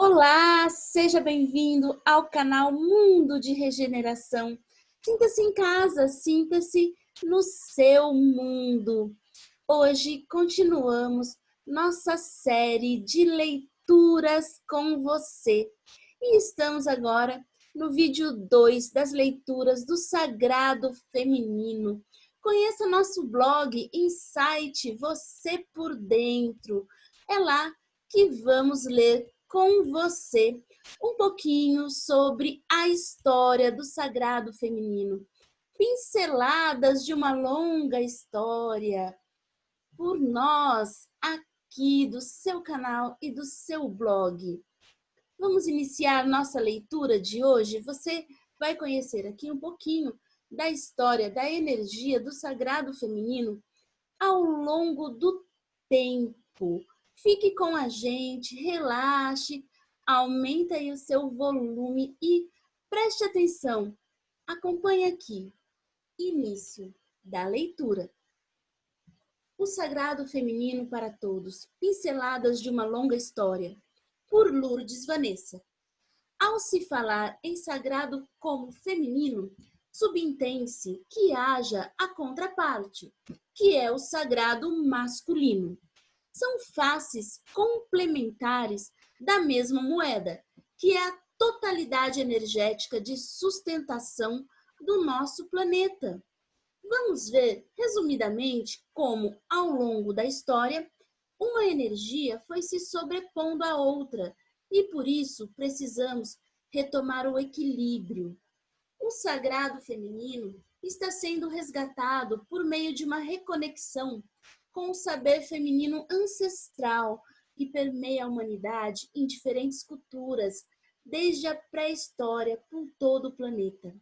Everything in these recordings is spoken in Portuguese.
Olá, seja bem-vindo ao canal Mundo de Regeneração. Sinta-se em casa, sinta-se no seu mundo. Hoje continuamos nossa série de leituras com você. E estamos agora no vídeo 2 das leituras do Sagrado Feminino. Conheça nosso blog Insight Você por Dentro. É lá que vamos ler com você um pouquinho sobre a história do Sagrado Feminino. Pinceladas de uma longa história por nós aqui do seu canal e do seu blog. Vamos iniciar nossa leitura de hoje. Você vai conhecer aqui um pouquinho da história, da energia do Sagrado Feminino ao longo do tempo. Fique com a gente, relaxe, aumenta aí o seu volume e preste atenção. Acompanhe aqui. Início da leitura. O Sagrado Feminino para Todos, pinceladas de uma longa história, por Lourdes Vanessa. Ao se falar em sagrado como feminino, subentende-se que haja a contraparte, que é o sagrado masculino. São faces complementares da mesma moeda, que é a totalidade energética de sustentação do nosso planeta. Vamos ver, resumidamente, como, ao longo da história, uma energia foi se sobrepondo à outra e, por isso, precisamos retomar o equilíbrio. O sagrado feminino está sendo resgatado por meio de uma reconexão com o saber feminino ancestral que permeia a humanidade em diferentes culturas, desde a pré-história por todo o planeta.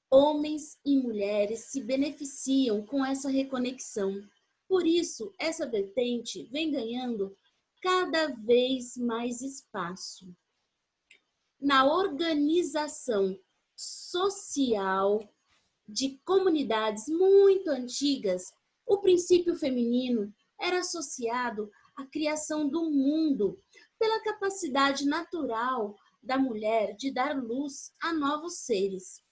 Homens e mulheres se beneficiam com essa reconexão. Por isso, essa vertente vem ganhando cada vez mais espaço. Na organização social de comunidades muito antigas, o princípio feminino era associado à criação do mundo pela capacidade natural da mulher de dar luz a novos seres.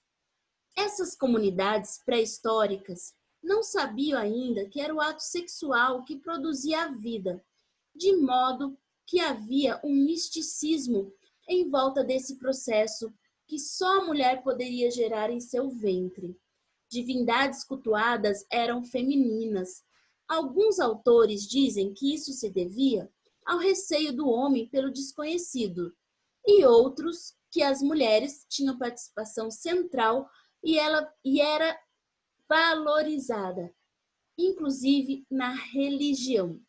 Essas comunidades pré-históricas não sabiam ainda que era o ato sexual que produzia a vida, de modo que havia um misticismo em volta desse processo que só a mulher poderia gerar em seu ventre. Divindades cultuadas eram femininas. Alguns autores dizem que isso se devia ao receio do homem pelo desconhecido, e outros que as mulheres tinham participação central e era valorizada, inclusive na religião.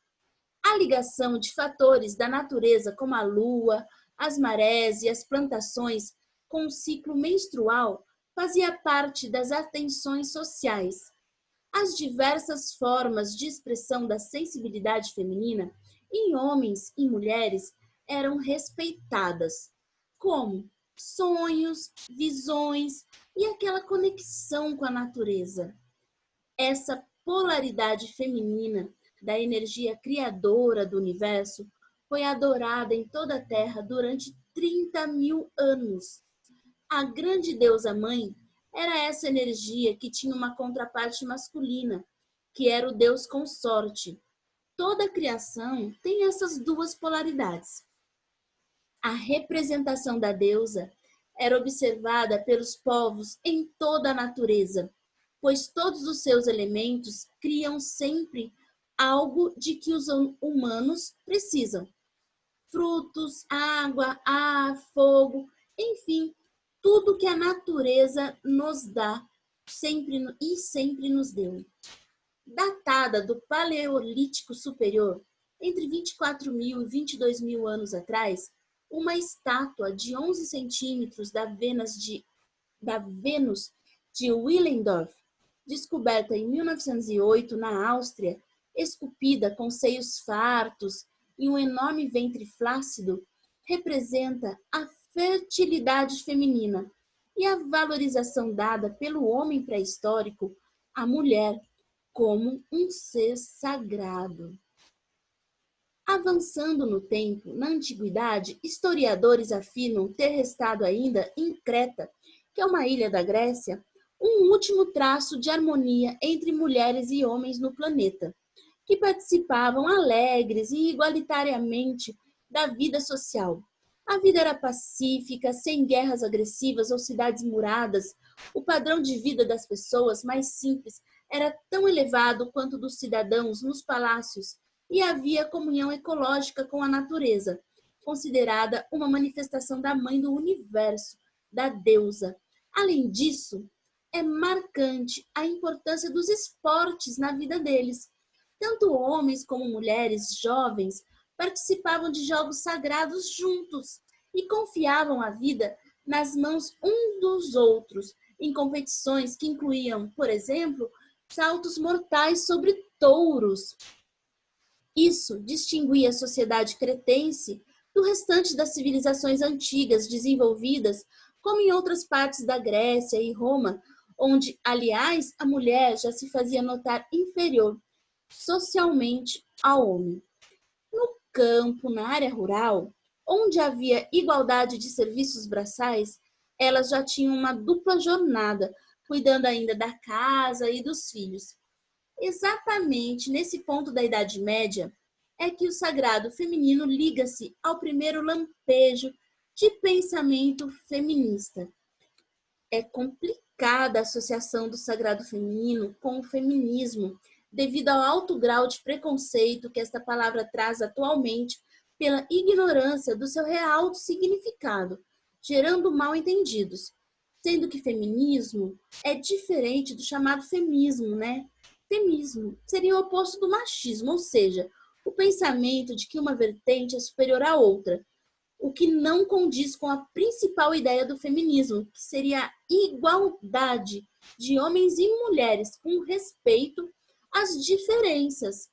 A ligação de fatores da natureza como a lua, as marés e as plantações com o ciclo menstrual fazia parte das atenções sociais. As diversas formas de expressão da sensibilidade feminina em homens e mulheres eram respeitadas, como sonhos, visões e aquela conexão com a natureza. Essa polaridade feminina da energia criadora do universo foi adorada em toda a Terra durante 30.000 anos. A grande deusa mãe era essa energia que tinha uma contraparte masculina, que era o deus consorte. Toda a criação tem essas duas polaridades. A representação da deusa era observada pelos povos em toda a natureza, pois todos os seus elementos criam sempre algo de que os humanos precisam. Frutos, água, ar, fogo, enfim, tudo que a natureza nos dá sempre nos deu. Datada do Paleolítico Superior, entre 24.000 e 22.000 anos atrás, uma estátua de 11 centímetros da Vênus de Willendorf, descoberta em 1908 na Áustria, esculpida com seios fartos e um enorme ventre flácido, representa a fertilidade feminina e a valorização dada pelo homem pré-histórico à mulher como um ser sagrado. Avançando no tempo, na antiguidade, historiadores afirmam ter restado ainda em Creta, que é uma ilha da Grécia, um último traço de harmonia entre mulheres e homens no planeta, que participavam alegres e igualitariamente da vida social. A vida era pacífica, sem guerras agressivas ou cidades muradas. O padrão de vida das pessoas, mais simples, era tão elevado quanto dos cidadãos nos palácios, e havia comunhão ecológica com a natureza, considerada uma manifestação da mãe do universo, da deusa. Além disso, é marcante a importância dos esportes na vida deles. Tanto homens como mulheres jovens participavam de jogos sagrados juntos e confiavam a vida nas mãos um dos outros, em competições que incluíam, por exemplo, saltos mortais sobre touros. Isso distinguia a sociedade cretense do restante das civilizações antigas desenvolvidas, como em outras partes da Grécia e Roma, onde, aliás, a mulher já se fazia notar inferior socialmente ao homem. No campo, na área rural, onde havia igualdade de serviços braçais, elas já tinham uma dupla jornada, cuidando ainda da casa e dos filhos. Exatamente nesse ponto da Idade Média é que o sagrado feminino liga-se ao primeiro lampejo de pensamento feminista. É complicada a associação do sagrado feminino com o feminismo, devido ao alto grau de preconceito que esta palavra traz atualmente pela ignorância do seu real significado, gerando mal-entendidos, sendo que feminismo é diferente do chamado femismo, né? Feminismo seria o oposto do machismo, ou seja, o pensamento de que uma vertente é superior à outra, o que não condiz com a principal ideia do feminismo, que seria a igualdade de homens e mulheres com respeito às diferenças.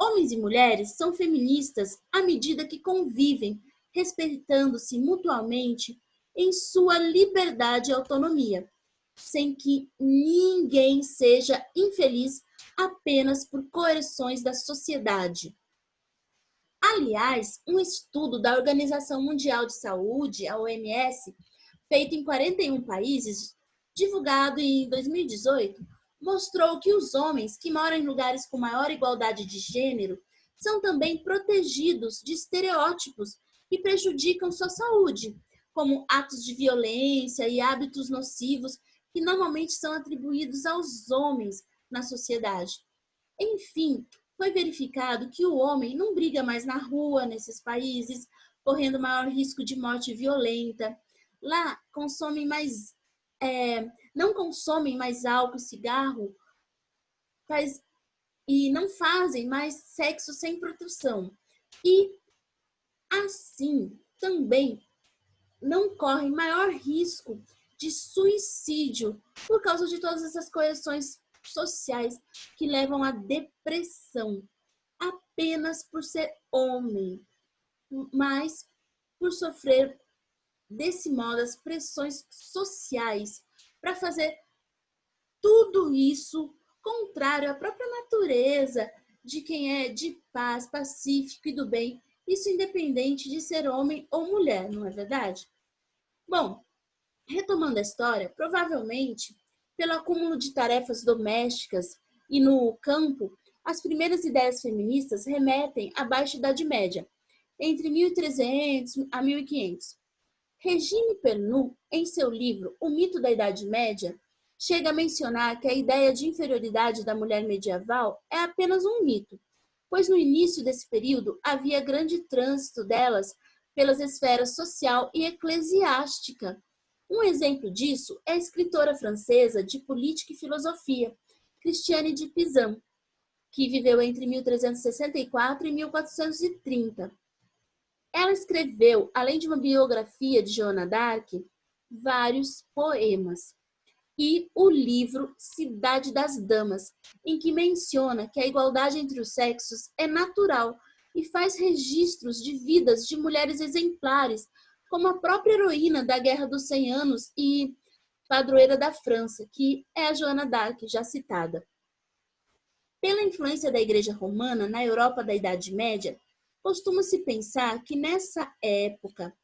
Homens e mulheres são feministas à medida que convivem, respeitando-se mutuamente em sua liberdade e autonomia, sem que ninguém seja infeliz apenas por coerções da sociedade. Aliás, um estudo da Organização Mundial de Saúde, a OMS, feito em 41 países, divulgado em 2018, mostrou que os homens que moram em lugares com maior igualdade de gênero são também protegidos de estereótipos que prejudicam sua saúde, como atos de violência e hábitos nocivos que normalmente são atribuídos aos homens na sociedade. Enfim, foi verificado que o homem não briga mais na rua nesses países, correndo maior risco de morte violenta. Lá consomem mais, não consomem mais álcool, cigarro, e não fazem mais sexo sem proteção. E assim também não correm maior risco de suicídio por causa de todas essas correções sociais que levam à depressão, apenas por ser homem, mas por sofrer desse modo as pressões sociais para fazer tudo isso contrário à própria natureza de quem é de paz, pacífico e do bem, isso independente de ser homem ou mulher, não é verdade? Bom, retomando a história, provavelmente, pelo acúmulo de tarefas domésticas e no campo, as primeiras ideias feministas remetem à Baixa Idade Média, entre 1300 a 1500. Regine Pernoud, em seu livro O Mito da Idade Média, chega a mencionar que a ideia de inferioridade da mulher medieval é apenas um mito, pois no início desse período havia grande trânsito delas pelas esferas social e eclesiástica. Um exemplo disso é a escritora francesa de política e filosofia, Christiane de Pizan, que viveu entre 1364 e 1430. Ela escreveu, além de uma biografia de Joana d'Arc, vários poemas e o livro Cidade das Damas, em que menciona que a igualdade entre os sexos é natural e faz registros de vidas de mulheres exemplares, como a própria heroína da Guerra dos 100 Anos e padroeira da França, que é a Joana d'Arc, já citada. Pela influência da Igreja Romana na Europa da Idade Média, Costuma-se pensar que nessa época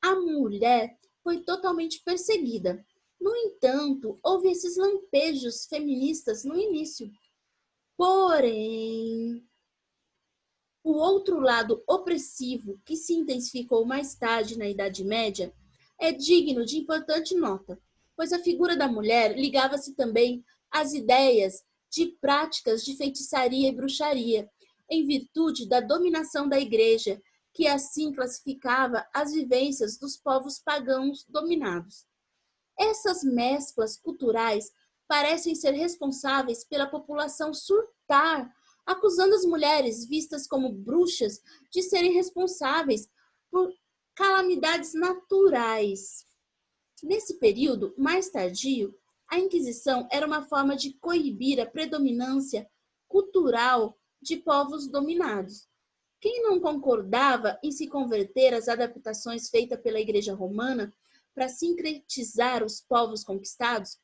a mulher foi totalmente perseguida. No entanto, houve esses lampejos feministas no início. Porém, o outro lado opressivo, que se intensificou mais tarde na Idade Média, é digno de importante nota, pois a figura da mulher ligava-se também às ideias de práticas de feitiçaria e bruxaria, em virtude da dominação da Igreja, que assim classificava as vivências dos povos pagãos dominados. Essas mesclas culturais parecem ser responsáveis pela população surtar, acusando as mulheres vistas como bruxas de serem responsáveis por calamidades naturais. Nesse período mais tardio, a Inquisição era uma forma de coibir a predominância cultural de povos dominados. Quem não concordava em se converter às adaptações feitas pela Igreja Romana para sincretizar os povos conquistados,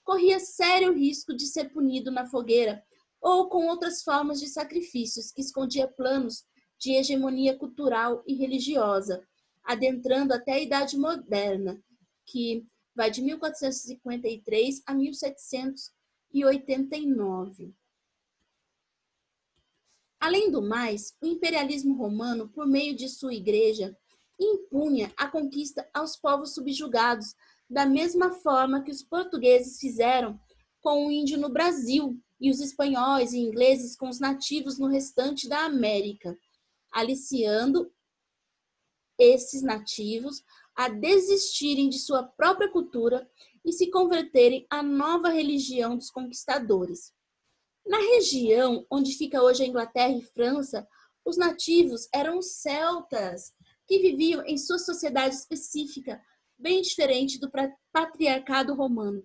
corria sério risco de ser punido na fogueira ou com outras formas de sacrifícios que escondia planos de hegemonia cultural e religiosa, adentrando até a Idade Moderna, que vai de 1453 a 1789. Além do mais, o imperialismo romano, por meio de sua igreja, impunha a conquista aos povos subjugados, da mesma forma que os portugueses fizeram com o índio no Brasil e os espanhóis e ingleses com os nativos no restante da América, aliciando esses nativos a desistirem de sua própria cultura e se converterem à nova religião dos conquistadores. Na região onde fica hoje a Inglaterra e França, os nativos eram os celtas, que viviam em sua sociedade específica, bem diferente do patriarcado romano.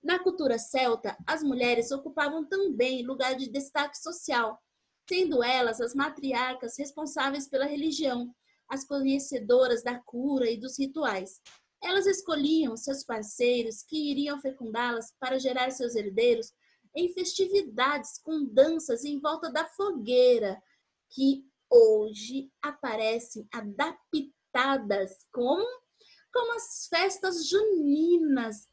Na cultura celta, as mulheres ocupavam também lugar de destaque social, sendo elas as matriarcas responsáveis pela religião, as conhecedoras da cura e dos rituais. Elas escolhiam seus parceiros que iriam fecundá-las para gerar seus herdeiros em festividades com danças em volta da fogueira, que hoje aparecem adaptadas como as festas juninas,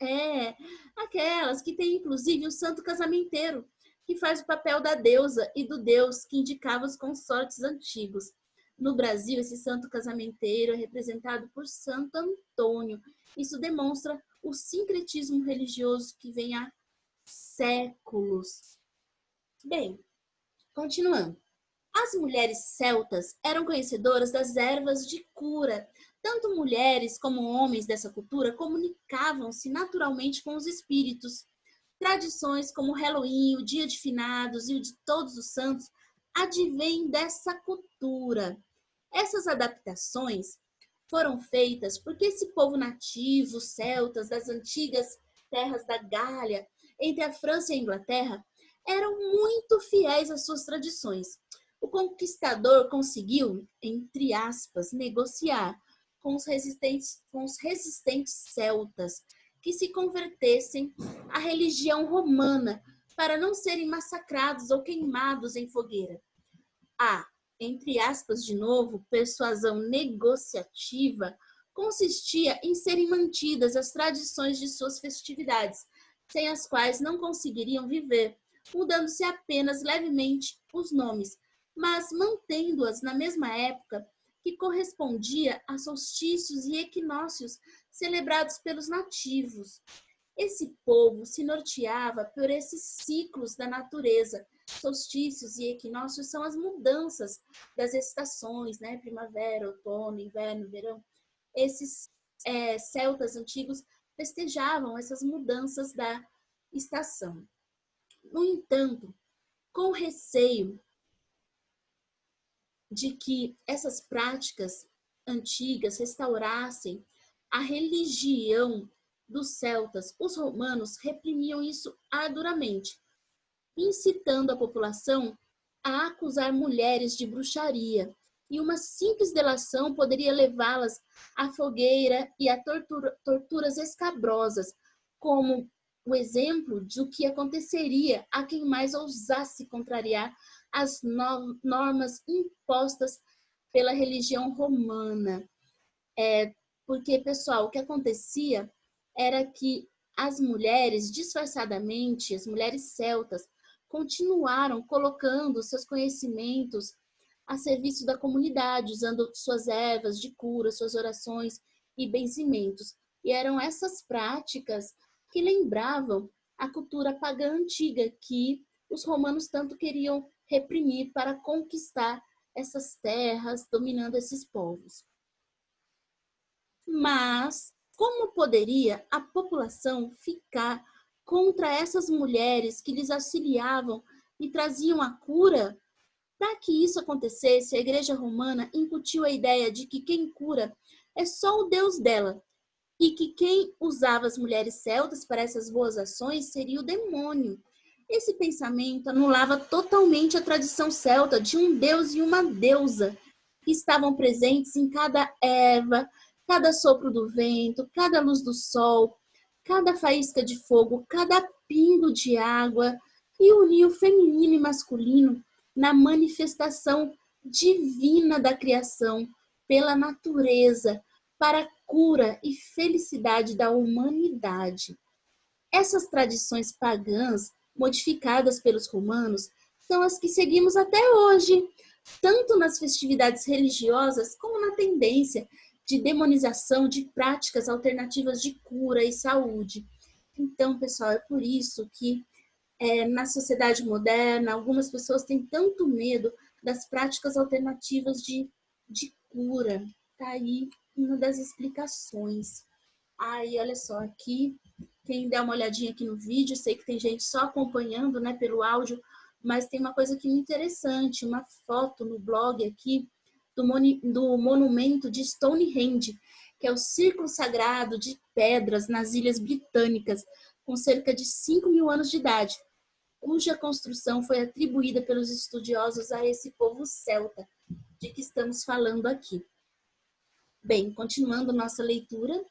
aquelas que tem inclusive o santo casamenteiro, que faz o papel da deusa e do deus que indicava os consortes antigos. No Brasil, esse santo casamenteiro é representado por Santo Antônio. Isso demonstra o sincretismo religioso que vem há séculos. Bem, continuando. As mulheres celtas eram conhecedoras das ervas de cura. Tanto mulheres como homens dessa cultura comunicavam-se naturalmente com os espíritos. Tradições como o Halloween, o Dia de Finados e o de Todos os Santos advêm dessa cultura. Essas adaptações foram feitas porque esse povo nativo, celtas, das antigas terras da Gália, entre a França e a Inglaterra, eram muito fiéis às suas tradições. O conquistador conseguiu, entre aspas, negociar com os resistentes celtas que se convertessem à religião romana para não serem massacrados ou queimados em fogueira. A, entre aspas, de novo, persuasão negociativa consistia em serem mantidas as tradições de suas festividades, sem as quais não conseguiriam viver, mudando-se apenas levemente os nomes, mas mantendo-as na mesma época que correspondia a solstícios e equinócios celebrados pelos nativos. Esse povo se norteava por esses ciclos da natureza. Solstícios e equinócios são as mudanças das estações, né? Primavera, outono, inverno, verão. Esses celtas antigos festejavam essas mudanças da estação. No entanto, com receio de que essas práticas antigas restaurassem a religião dos celtas, os romanos reprimiam isso ardoramente, incitando a população a acusar mulheres de bruxaria, e uma simples delação poderia levá-las à fogueira e a torturas escabrosas, como o exemplo do que aconteceria a quem mais ousasse contrariar as normas impostas pela religião romana. Porque, pessoal, o que acontecia era que as mulheres, disfarçadamente, as mulheres celtas, continuaram colocando seus conhecimentos a serviço da comunidade, usando suas ervas de cura, suas orações e benzimentos. E eram essas práticas que lembravam a cultura pagã antiga que os romanos tanto queriam reprimir para conquistar essas terras, dominando esses povos. Mas como poderia a população ficar contra essas mulheres que lhes auxiliavam e traziam a cura? Para que isso acontecesse, a Igreja Romana incutiu a ideia de que quem cura é só o Deus dela e que quem usava as mulheres celtas para essas boas ações seria o demônio. Esse pensamento anulava totalmente a tradição celta de um deus e uma deusa que estavam presentes em cada erva, cada sopro do vento, cada luz do sol, cada faísca de fogo, cada pingo de água, e unia o feminino e masculino na manifestação divina da criação pela natureza para a cura e felicidade da humanidade. Essas tradições pagãs, modificadas pelos romanos, são as que seguimos até hoje, tanto nas festividades religiosas como na tendência de demonização de práticas alternativas de cura e saúde. Então, pessoal, é por isso que na sociedade moderna, algumas pessoas têm tanto medo das práticas alternativas de cura. Tá aí uma das explicações. Aí, olha só, aqui, quem der uma olhadinha aqui no vídeo, sei que tem gente só acompanhando, né, pelo áudio, mas tem uma coisa aqui interessante, uma foto no blog aqui do monumento de Stonehenge, que é o círculo sagrado de pedras nas Ilhas Britânicas, com cerca de 5.000 anos de idade, cuja construção foi atribuída pelos estudiosos a esse povo celta, de que estamos falando aqui. Bem, continuando nossa leitura,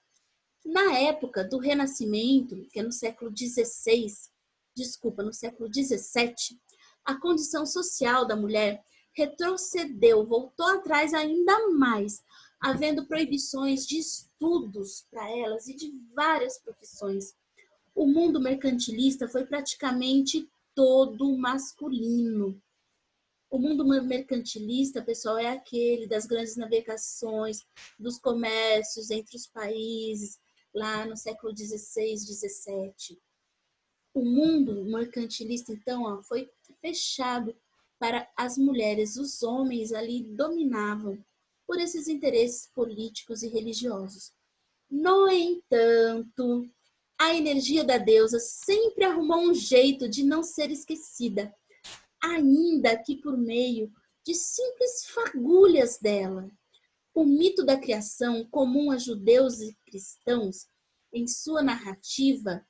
na época do Renascimento, que é no século XVII, no século XVII, a condição social da mulher retrocedeu, voltou atrás ainda mais, havendo proibições de estudos para elas e de várias profissões. O mundo mercantilista foi praticamente todo masculino. O mundo mercantilista, pessoal, é aquele das grandes navegações, dos comércios entre os países, lá no século XVI, XVII. O mundo mercantilista, então, foi fechado para as mulheres. Os homens ali dominavam por esses interesses políticos e religiosos. No entanto, a energia da deusa sempre arrumou um jeito de não ser esquecida, ainda que por meio de simples fagulhas dela. O mito da criação, comum a judeus e cristãos, em sua narrativa,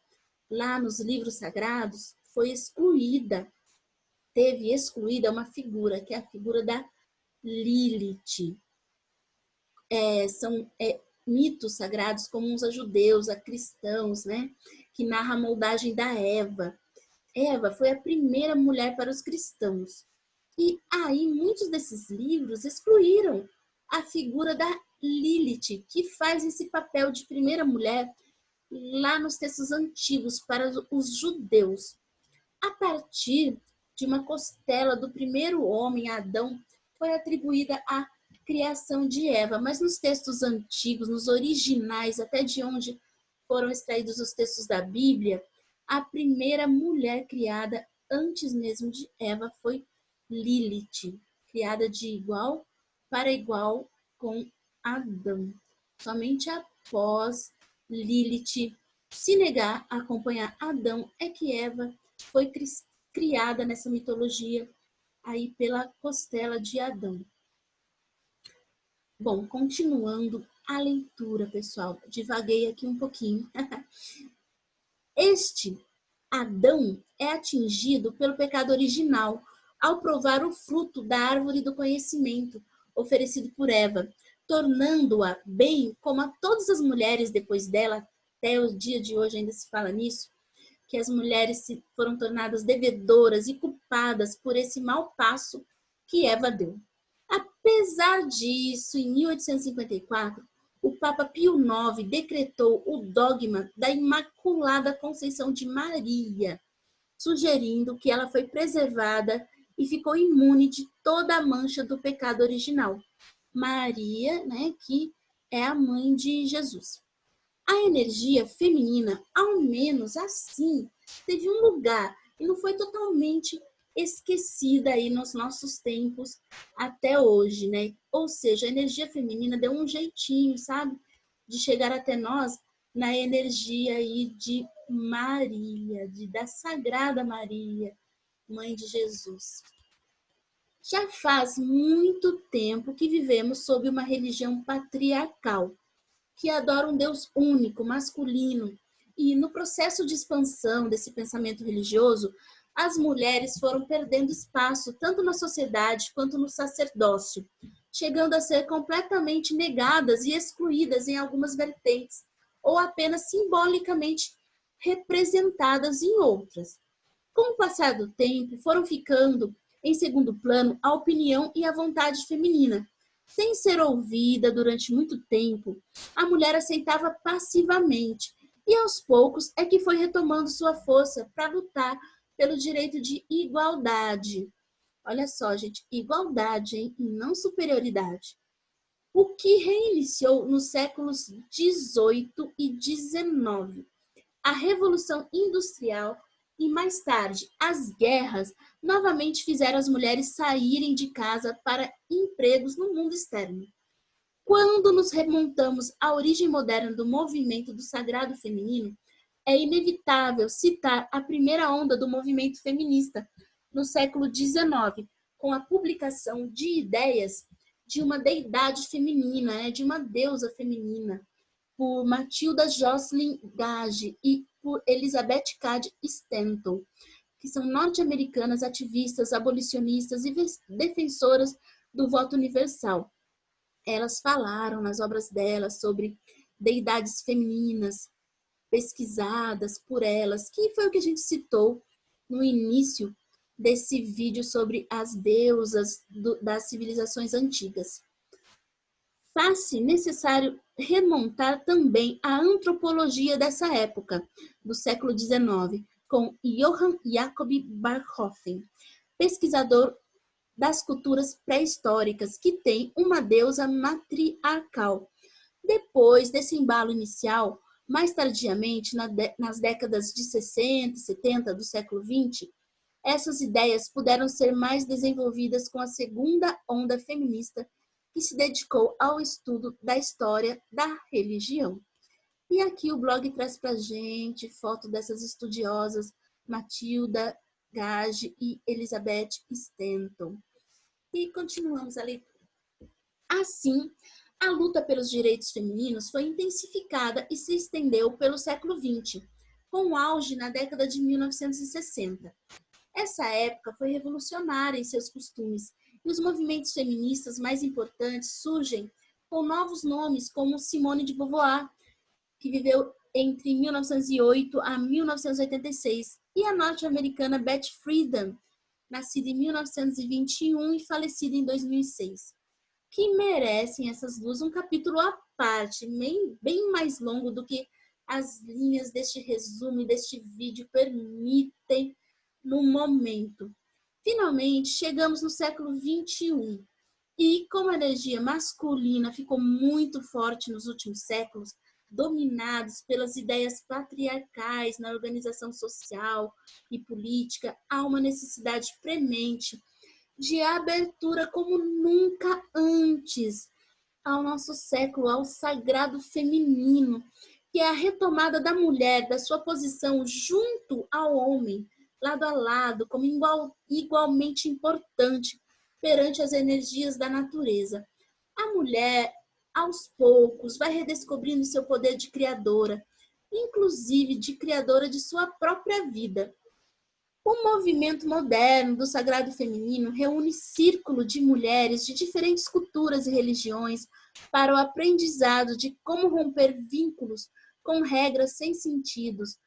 lá nos livros sagrados, foi excluída. Teve excluída uma figura, que é a figura da Lilith. São mitos sagrados comuns a judeus, a cristãos, né? Que narra a moldagem da Eva. Eva foi a primeira mulher para os cristãos. E aí muitos desses livros excluíram a figura da Lilith, que faz esse papel de primeira mulher lá nos textos antigos para os judeus. A partir de uma costela do primeiro homem, Adão, foi atribuída a criação de Eva, mas nos textos antigos, nos originais, até de onde foram extraídos os textos da Bíblia, a primeira mulher criada antes mesmo de Eva foi Lilith, criada de igual para igual com Adão. Somente após Lilith se negar a acompanhar Adão é que Eva foi criada nessa mitologia aí pela costela de Adão. Bom, continuando a leitura, pessoal, divaguei aqui um pouquinho. Este Adão é atingido pelo pecado original ao provar o fruto da árvore do conhecimento oferecido por Eva, tornando-a bem como a todas as mulheres depois dela, até o dia de hoje ainda se fala nisso, que as mulheres foram tornadas devedoras e culpadas por esse mau passo que Eva deu. Apesar disso, em 1854, o Papa Pio IX decretou o dogma da Imaculada Conceição de Maria, sugerindo que ela foi preservada e ficou imune de toda a mancha do pecado original. Maria, né, que é a mãe de Jesus. A energia feminina, ao menos assim, teve um lugar e não foi totalmente esquecida aí nos nossos tempos até hoje, né? Ou seja, a energia feminina deu um jeitinho, sabe? De chegar até nós na energia aí de Maria, da Sagrada Maria, Mãe de Jesus. Já faz muito tempo que vivemos sob uma religião patriarcal, que adora um Deus único, masculino. E no processo de expansão desse pensamento religioso, as mulheres foram perdendo espaço tanto na sociedade quanto no sacerdócio, chegando a ser completamente negadas e excluídas em algumas vertentes, ou apenas simbolicamente representadas em outras. Com o passar do tempo, foram ficando em segundo plano a opinião e a vontade feminina. Sem ser ouvida durante muito tempo, a mulher aceitava passivamente e aos poucos é que foi retomando sua força para lutar pelo direito de igualdade. Olha só, gente, igualdade, hein? E não superioridade. O que reiniciou nos séculos 18 e 19. A Revolução Industrial e, mais tarde, as guerras novamente fizeram as mulheres saírem de casa para empregos no mundo externo. Quando nos remontamos à origem moderna do movimento do sagrado feminino, é inevitável citar a primeira onda do movimento feminista, no século XIX, com a publicação de ideias de uma deidade feminina, de uma deusa feminina, por Matilda Jocelyn Gage e por Elizabeth Cady Stanton, que são norte-americanas ativistas, abolicionistas e defensoras do voto universal. Elas falaram nas obras delas sobre deidades femininas pesquisadas por elas, que foi o que a gente citou no início desse vídeo sobre as deusas das civilizações antigas. Faz-se necessário remontar também à antropologia dessa época, do século XIX, com Johann Jakob Barhofen, pesquisador das culturas pré-históricas, que tem uma deusa matriarcal. Depois desse embalo inicial, mais tardiamente, nas décadas de 60 e 70 do século XX, essas ideias puderam ser mais desenvolvidas com a segunda onda feminista, que se dedicou ao estudo da história da religião. E aqui o blog traz para a gente foto dessas estudiosas, Matilda Gage e Elizabeth Stanton. E continuamos a leitura. Assim, a luta pelos direitos femininos foi intensificada e se estendeu pelo século XX, com auge na década de 1960. Essa época foi revolucionária em seus costumes, e os movimentos feministas mais importantes surgem com novos nomes, como Simone de Beauvoir, que viveu entre 1908 a 1986, e a norte-americana Betty Friedan, nascida em 1921 e falecida em 2006, que merecem essas duas um capítulo à parte, bem mais longo do que as linhas deste resumo e deste vídeo permitem no momento. Finalmente, chegamos no século XXI e, como a energia masculina ficou muito forte nos últimos séculos, dominados pelas ideias patriarcais na organização social e política, há uma necessidade premente de abertura como nunca antes ao nosso século, ao sagrado feminino, que é a retomada da mulher, da sua posição junto ao homem, lado a lado, como igualmente importante perante as energias da natureza. A mulher, aos poucos, vai redescobrindo seu poder de criadora, inclusive de criadora de sua própria vida. O movimento moderno do sagrado feminino reúne círculo de mulheres de diferentes culturas e religiões para o aprendizado de como romper vínculos com regras sem sentidos,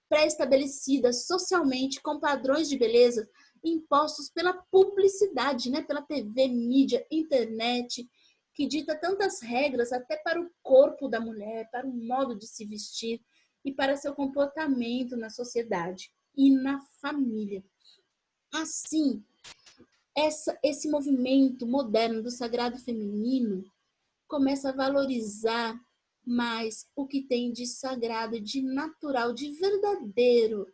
pré-estabelecidas socialmente com padrões de beleza impostos pela publicidade, né? Pela TV, mídia, internet, que dita tantas regras até para o corpo da mulher, para o modo de se vestir e para seu comportamento na sociedade e na família. Assim, esse movimento moderno do sagrado feminino começa a valorizar mais o que tem de sagrado, de natural, de verdadeiro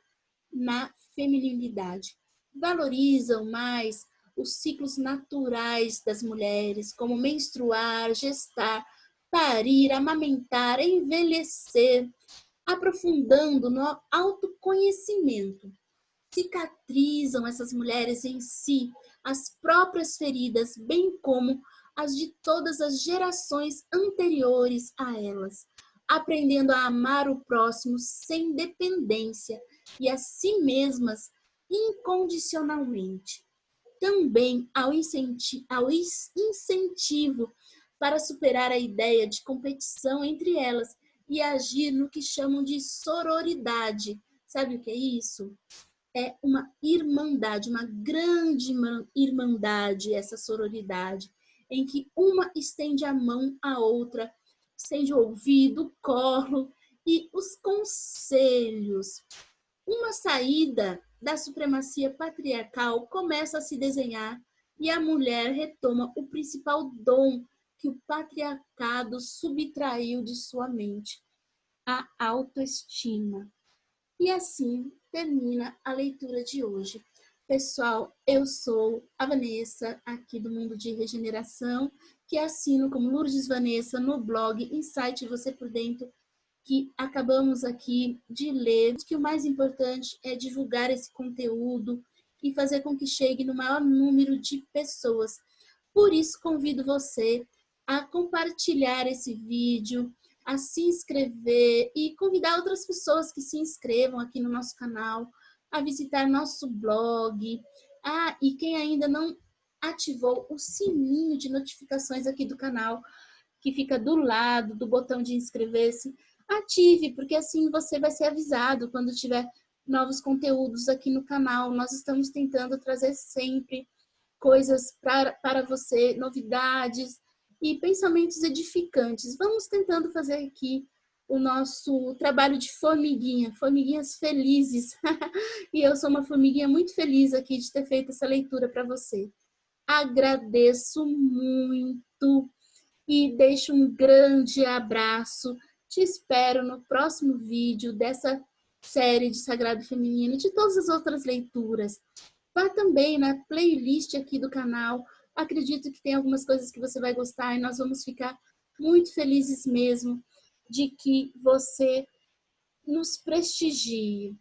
na feminilidade. Valorizam mais os ciclos naturais das mulheres, como menstruar, gestar, parir, amamentar, envelhecer, aprofundando no autoconhecimento. Cicatrizam essas mulheres em si as próprias feridas, bem como as de todas as gerações anteriores a elas, aprendendo a amar o próximo sem dependência e a si mesmas incondicionalmente. Também ao incentivo para superar a ideia de competição entre elas e agir no que chamam de sororidade. Sabe o que é isso? É uma irmandade, uma grande irmandade, essa sororidade, em que uma estende a mão à outra, estende o ouvido, o colo e os conselhos. Uma saída da supremacia patriarcal começa a se desenhar e a mulher retoma o principal dom que o patriarcado subtraiu de sua mente, a autoestima. E assim termina a leitura de hoje. Pessoal, eu sou a Vanessa, aqui do Mundo de Regeneração, que assino como Lourdes Vanessa no blog Insight Você por Dentro, que acabamos aqui de ler. Que o mais importante é divulgar esse conteúdo e fazer com que chegue no maior número de pessoas. Por isso, convido você a compartilhar esse vídeo, a se inscrever e convidar outras pessoas que se inscrevam aqui no nosso canal, a visitar nosso blog. E quem ainda não ativou o sininho de notificações aqui do canal, que fica do lado do botão de inscrever-se, ative, porque assim você vai ser avisado quando tiver novos conteúdos aqui no canal. Nós estamos tentando trazer sempre coisas para você, novidades e pensamentos edificantes. Vamos tentando fazer aqui o nosso trabalho de formiguinha, formiguinhas felizes. E eu sou uma formiguinha muito feliz aqui de ter feito essa leitura para você. Agradeço muito e deixo um grande abraço. Te espero no próximo vídeo dessa série de Sagrado Feminino e de todas as outras leituras. Vá também na playlist aqui do canal. Acredito que tem algumas coisas que você vai gostar e nós vamos ficar muito felizes mesmo de que você nos prestigie.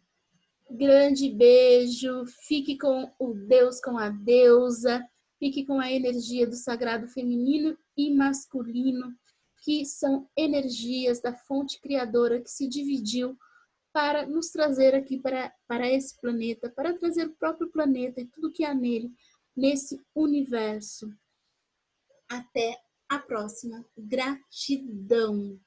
Grande beijo, fique com o Deus, com a deusa, fique com a energia do sagrado feminino e masculino, que são energias da fonte criadora que se dividiu para nos trazer aqui para esse planeta, para trazer o próprio planeta e tudo que há nele, nesse universo. Até a próxima. Gratidão!